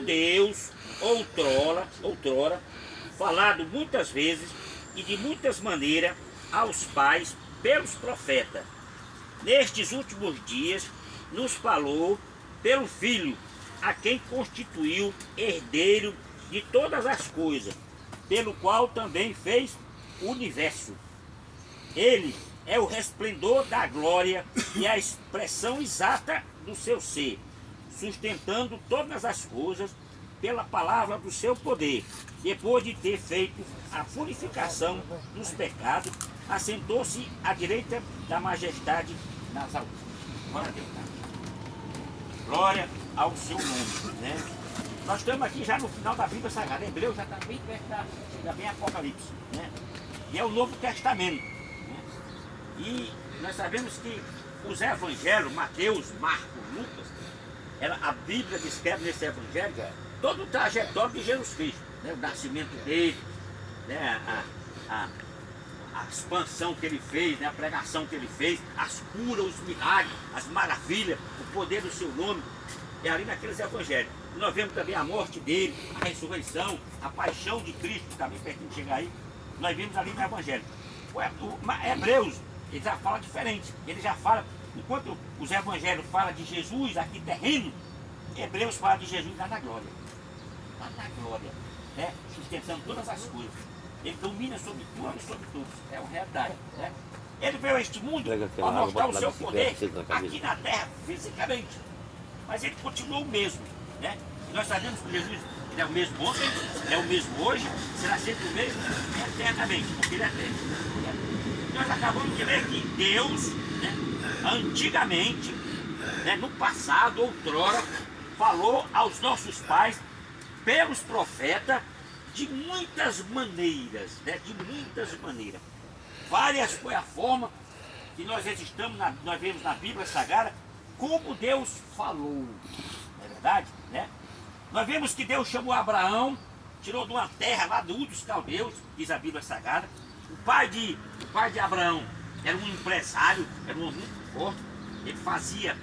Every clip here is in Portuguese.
Deus, outrora, falado muitas vezes e de muitas maneiras aos pais pelos profetas, nestes últimos dias nos falou pelo Filho, a quem constituiu herdeiro de todas as coisas, pelo qual também fez o universo. Ele é o resplendor da glória e a expressão exata do seu ser, sustentando todas as coisas pela palavra do seu poder. Depois de ter feito a purificação dos pecados, assentou-se à direita da majestade nas alturas. Glória a Deus. Glória ao seu nome, né? Nós estamos aqui já no final da Bíblia Sagrada. Hebreus já está bem perto da bem Apocalipse, né? E é o Novo Testamento, né? E nós sabemos que os evangelhos, Mateus, Marcos, Lucas, a Bíblia descreve nesse evangelho todo o trajetório de Jesus Cristo, né? O nascimento dele, né? A expansão que ele fez, né? A pregação que ele fez, as curas, os milagres, as maravilhas, o poder do seu nome, é ali naqueles evangelhos. Nós vemos também a morte dele, a ressurreição, a paixão de Cristo, que está bem pertinho de chegar aí. Nós vimos ali no evangelho. O Hebreus, ele já fala diferente. Ele já fala, enquanto os evangelhos falam de Jesus aqui terreno, Hebreus fala de Jesus lá na glória. Lá na glória, né? Sustentando todas as coisas. Ele domina sobre tudo e sobre todos. É a realidade, né? Ele veio a este mundo para mostrar o seu poder aqui na terra, fisicamente. Mas ele continua o mesmo, né? E nós sabemos que Jesus, ele é o mesmo ontem, é o mesmo hoje, será sempre o mesmo eternamente, porque ele é eterno, né? Nós acabamos de ler que Deus, né, antigamente, né, no passado, outrora, falou aos nossos pais, pelos profetas, de muitas maneiras, né? De muitas maneiras. Várias foi a forma que nós nós vemos na Bíblia Sagrada, como Deus falou, não é verdade? Né? Nós vemos que Deus chamou Abraão, tirou de uma terra lá do Ur dos Caldeus, diz a Bíblia Sagrada. O pai de Abraão era um empresário, era um homem muito forte, ele fazia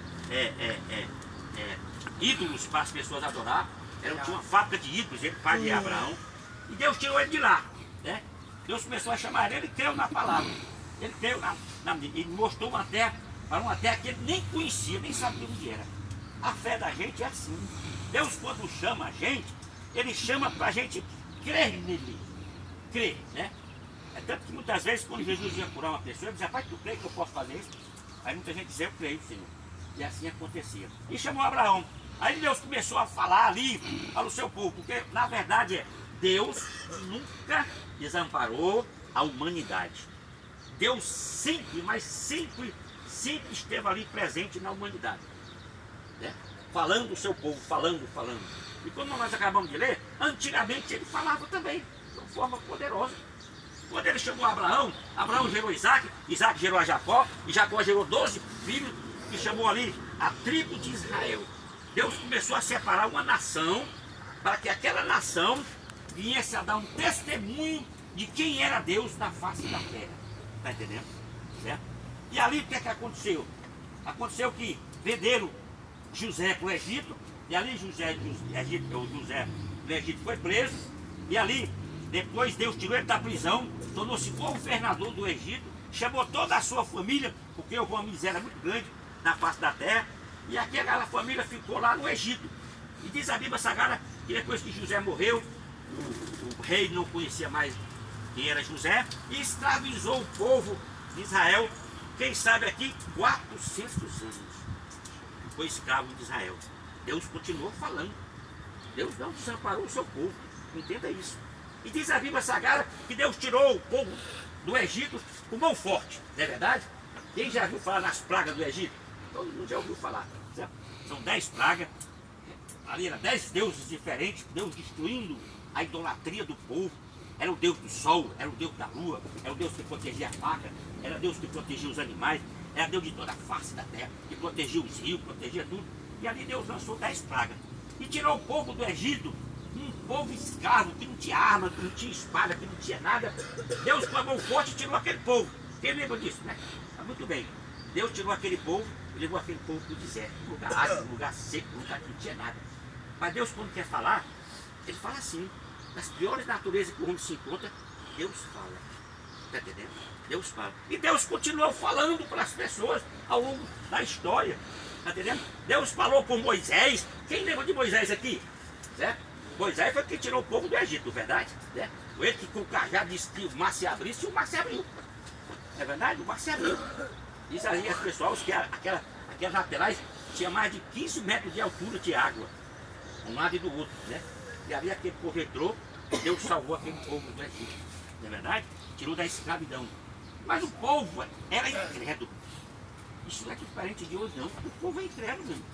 ídolos para as pessoas adorar, tinha uma fábrica de ídolos, ele, pai de Abraão, e Deus tirou ele de lá, né? Deus começou a chamar ele e creu na palavra, ele creu ele mostrou uma terra, para uma terra que ele nem conhecia, nem sabia onde era. A fé da gente é assim. Deus, quando chama a gente, ele chama para a gente crer nele. Crer, né? É tanto que muitas vezes, quando Jesus ia curar uma pessoa, ele dizia, pai, tu crê que eu posso fazer isso? Aí muita gente dizia, eu creio, Senhor. E assim acontecia. E chamou Abraão. Aí Deus começou a falar ali para o seu povo, porque na verdade Deus nunca desamparou a humanidade. Deus sempre, mas sempre esteve ali presente na humanidade, né? Falando o seu povo, falando. E quando nós acabamos de ler, antigamente ele falava também, de uma forma poderosa. Quando ele chamou Abraão, Abraão gerou Isaac, Isaac gerou a Jacó, e Jacó gerou 12 filhos, e chamou ali a tribo de Israel. Deus começou a separar uma nação, para que aquela nação viesse a dar um testemunho de quem era Deus na face da terra. Está entendendo? Certo? E ali o que é que aconteceu? Aconteceu que venderam José para o Egito, e ali José do Egito foi preso, e ali depois Deus tirou ele da prisão, tornou-se governador do Egito, chamou toda a sua família, porque houve uma miséria muito grande na face da terra, e aquela família ficou lá no Egito. E diz a Bíblia Sagrada que depois que José morreu, o rei não conhecia mais quem era José, e escravizou o povo de Israel, quem sabe aqui, 400 anos. Foi escravo de Israel. Deus continuou falando. Deus não desamparou o seu povo. Entenda isso. E diz a Bíblia Sagrada que Deus tirou o povo do Egito com mão forte. Não é verdade? Quem já ouviu falar nas pragas do Egito? Todo mundo já ouviu falar. Certo? São 10 pragas. Ali eram 10 deuses diferentes. Deus destruindo a idolatria do povo. Era o Deus do sol, era o Deus da lua, era o Deus que protegia a vaca, era Deus que protegia os animais, era Deus de toda a face da terra, que protegia os rios, protegia tudo. E ali Deus lançou 10 pragas. E tirou o povo do Egito, um povo escravo, que não tinha arma, que não tinha espada, que não tinha nada. Deus com a mão forte tirou aquele povo. Quem lembra disso, né? Tá muito bem. Deus tirou aquele povo e levou aquele povo para o deserto, um lugar árido, um lugar seco, um lugar que não tinha nada. Mas Deus, quando quer falar, ele fala assim. Das piores naturezas que o homem se encontra, Deus fala. Está entendendo? Deus fala. E Deus continuou falando para as pessoas ao longo da história. Está entendendo? Deus falou com Moisés. Quem lembra de Moisés aqui? Certo? Moisés foi quem tirou o povo do Egito, verdade? Certo? Foi ele que com o cajado disse que o mar se abrisse e o mar se abriu. É verdade? O mar se abriu. Diz aí as pessoas que aquelas laterais tinha mais de 15 metros de altura de água. Um lado e do outro, né? E ali aquele povo entrou, Deus salvou aquele povo do Egito. Não é verdade? Tirou da escravidão. Mas o povo era incrédulo. Isso não é diferente de hoje, não. O povo é incrédulo mesmo.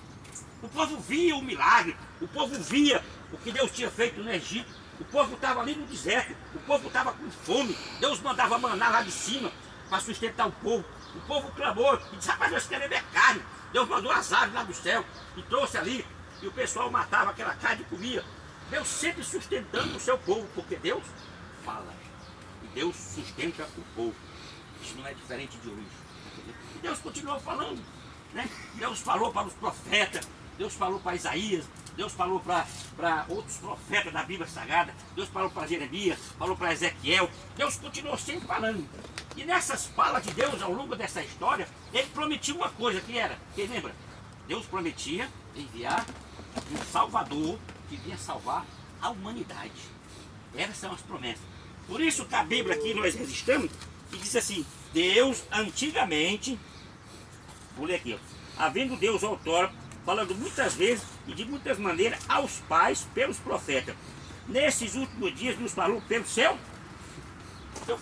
O povo via o milagre, o povo via o que Deus tinha feito no Egito. O povo estava ali no deserto, o povo estava com fome. Deus mandava maná lá de cima para sustentar o povo. O povo clamou e disse: rapaz, nós queremos carne. Deus mandou as aves lá do céu e trouxe ali. E o pessoal matava aquela carne e comia. Deus sempre sustentando o seu povo, porque Deus fala. E Deus sustenta o povo. Isso não é diferente de hoje. E Deus continuou falando, né? Deus falou para os profetas, Deus falou para Isaías, Deus falou para outros profetas da Bíblia Sagrada, Deus falou para Jeremias, falou para Ezequiel. Deus continuou sempre falando. E nessas falas de Deus ao longo dessa história, ele prometia uma coisa, que era, quem lembra? Deus prometia enviar um Salvador que vinha salvar a humanidade. Essas são as promessas. Por isso que a Bíblia aqui nós registramos, que diz assim: Deus antigamente, vou ler aqui, ó, havendo Deus outrora, falando muitas vezes e de muitas maneiras aos pais pelos profetas, nesses últimos dias nos falou pelo seu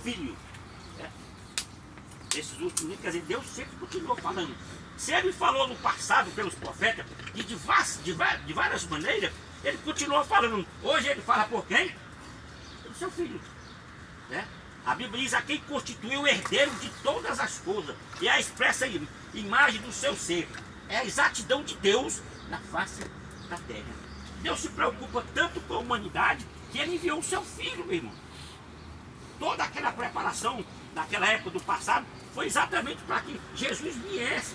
filho. Nesses últimos dias, quer dizer, Deus sempre continuou falando. Se ele falou no passado pelos profetas e de várias maneiras, ele continuou falando. Hoje ele fala por quem? Pelo seu filho. Né? A Bíblia diz: a quem constituiu o herdeiro de todas as coisas e a expressa imagem do seu ser. É a exatidão de Deus na face da terra. Deus se preocupa tanto com a humanidade que ele enviou o seu filho, meu irmão. Toda aquela preparação naquela época do passado foi exatamente para que Jesus viesse,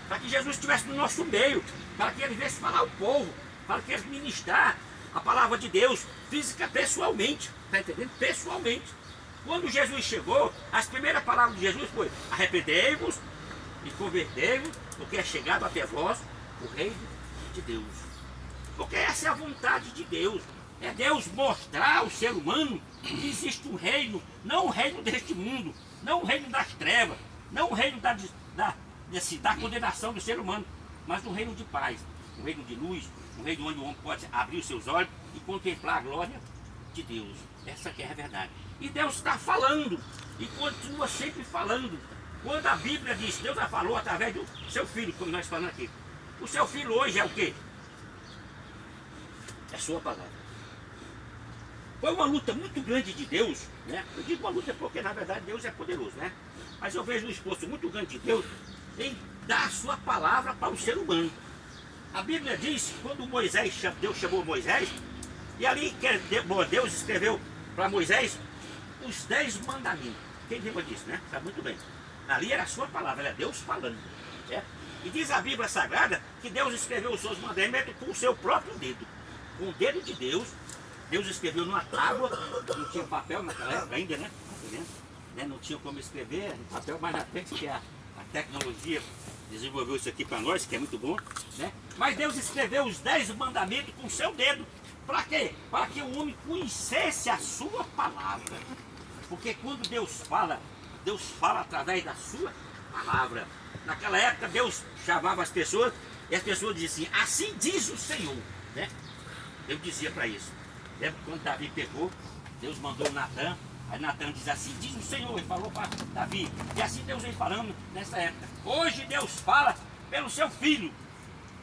para que Jesus estivesse no nosso meio, para que ele viesse falar ao povo, para que ele ministrar a palavra de Deus física, pessoalmente. Está entendendo? Pessoalmente. Quando Jesus chegou, as primeiras palavras de Jesus foi: arrependei-vos e convertei-vos, porque é chegado até vós o reino de Deus. Porque essa é a vontade de Deus. É Deus mostrar ao ser humano que existe um reino, não o reino deste mundo, não o reino das trevas, não o reino da condenação do ser humano, mas um reino de paz, um reino de luz, um reino onde o homem pode abrir os seus olhos e contemplar a glória de Deus. Essa que é a verdade. E Deus está falando e continua sempre falando. Quando a Bíblia diz, Deus já falou através do seu filho, como nós falamos aqui. O seu filho hoje é o quê? É sua palavra. Foi uma luta muito grande de Deus, né? Eu digo uma luta porque na verdade Deus é poderoso, né? Mas eu vejo um esforço muito grande de Deus em dar a sua palavra para o ser humano. A Bíblia diz, quando Deus chamou Moisés, e ali Deus escreveu para Moisés os 10 mandamentos. Quem lembra disso, né? Sabe muito bem. Ali era a sua palavra, era Deus falando. Certo? E diz a Bíblia Sagrada que Deus escreveu os seus mandamentos com o seu próprio dedo. Com o dedo de Deus, Deus escreveu numa tábua, não tinha papel naquela época ainda, né? Não tinha como escrever no papel, mas na frente que a tecnologia desenvolveu isso aqui para nós, que é muito bom, né? Mas Deus escreveu os 10 mandamentos com o seu dedo. Para quê? Para que o homem conhecesse a sua palavra. Porque quando Deus fala através da sua palavra. Naquela época Deus chamava as pessoas e as pessoas diziam assim: assim diz o Senhor, né? Deus dizia para isso. Lembra quando Davi pegou, Deus mandou Natan, aí Natan diz: assim diz o Senhor, ele falou para Davi. E assim Deus vem falando nessa época. Hoje Deus fala pelo seu filho.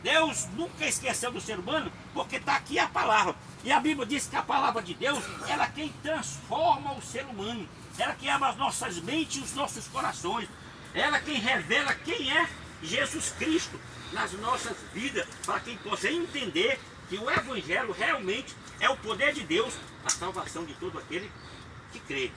Deus nunca esqueceu do ser humano, porque está aqui a palavra. E a Bíblia diz que a palavra de Deus, ela é quem transforma o ser humano. Ela que abre as nossas mentes e os nossos corações. Ela quem revela quem é Jesus Cristo nas nossas vidas, para quem possa entender que o Evangelho realmente é o poder de Deus, a salvação de todo aquele que crê.